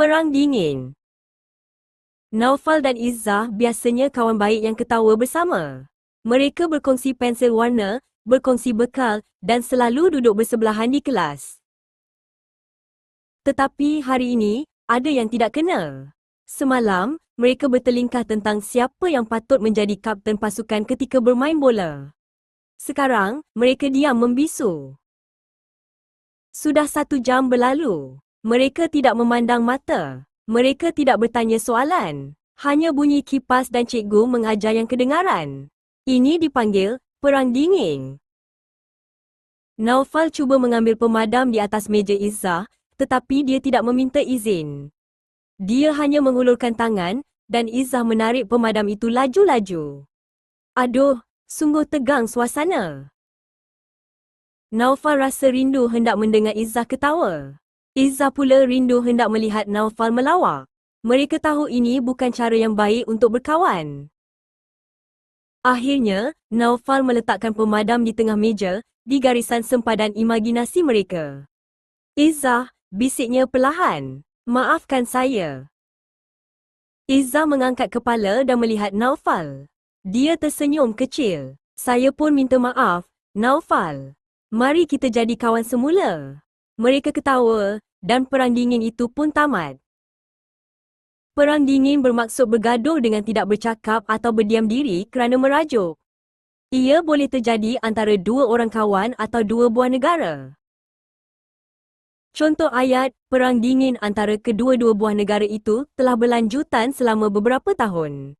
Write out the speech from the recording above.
Perang Dingin. Naufal dan Izzah biasanya kawan baik yang ketawa bersama. Mereka berkongsi pensel warna, berkongsi bekal dan selalu duduk bersebelahan di kelas. Tetapi hari ini, ada yang tidak kena. Semalam, mereka bertelingkah tentang siapa yang patut menjadi kapten pasukan ketika bermain bola. Sekarang, mereka diam membisu. Sudah 1 jam berlalu. Mereka tidak memandang mata. Mereka tidak bertanya soalan. Hanya bunyi kipas dan cikgu mengajar yang kedengaran. Ini dipanggil Perang Dingin. Naufal cuba mengambil pemadam di atas meja Izzah, tetapi dia tidak meminta izin. Dia hanya mengulurkan tangan, dan Izzah menarik pemadam itu laju-laju. Aduh, sungguh tegang suasana. Naufal rasa rindu hendak mendengar Izzah ketawa. Izzah pula rindu hendak melihat Naufal melawak. Mereka tahu ini bukan cara yang baik untuk berkawan. Akhirnya, Naufal meletakkan pemadam di tengah meja, di garisan sempadan imajinasi mereka. Izzah, bisiknya perlahan. Maafkan saya. Izzah mengangkat kepala dan melihat Naufal. Dia tersenyum kecil. Saya pun minta maaf, Naufal. Mari kita jadi kawan semula. Mereka ketawa, dan perang dingin itu pun tamat. Perang dingin bermaksud bergaduh dengan tidak bercakap atau berdiam diri kerana merajuk. Ia boleh terjadi antara 2 orang kawan atau 2 buah negara. Contoh ayat, perang dingin antara kedua-dua buah negara itu telah berlanjutan selama beberapa tahun.